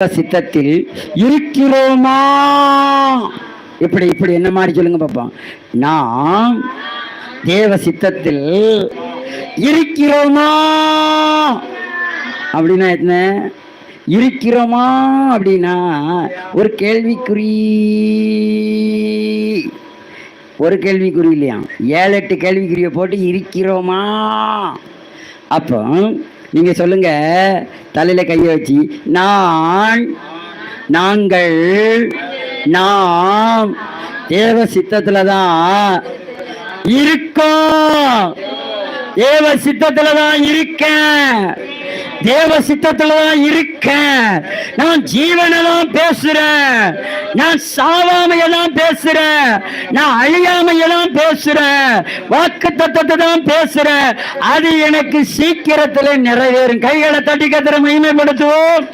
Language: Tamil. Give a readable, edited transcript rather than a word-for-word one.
சித்தத்தில் இருக்கிறோமா? இப்படி இப்படி என்ன மாதிரி சொல்லுங்க பாப்போம். நாம் தேவ சித்தத்தில் இருக்கிறோமா அப்படின்னா என்ன? இருக்கிறோமா அப்படின்னா ஒரு கேள்விக்குறி, ஒரு கேள்விக்குறி இல்லையா, 7-8 கேள்விக்குறியை போட்டு இருக்கிறோமா. அப்போ நீங்க சொல்லுங்க, தலையில கையை வச்சு, நான், நாங்கள், நாம் தேவ சித்தத்துல தான் இருக்கோம். தேவ சித்தத்துல தான் இருக்கேன். தேவ சித்தத்துல தான் இருக்கேன். நான் ஜீவனெல்லாம் பேசுறேன். நான் சாவாமையெல்லாம் பேசுறேன். நான் அழியாமையெல்லாம் பேசுறேன். வாக்கு தத்தத்தை தான் பேசுறேன். அது எனக்கு சீக்கிரத்துல நிறைவேறும். கைகளை தட்டி கத்திர மகிமைப்படுத்துவோம்.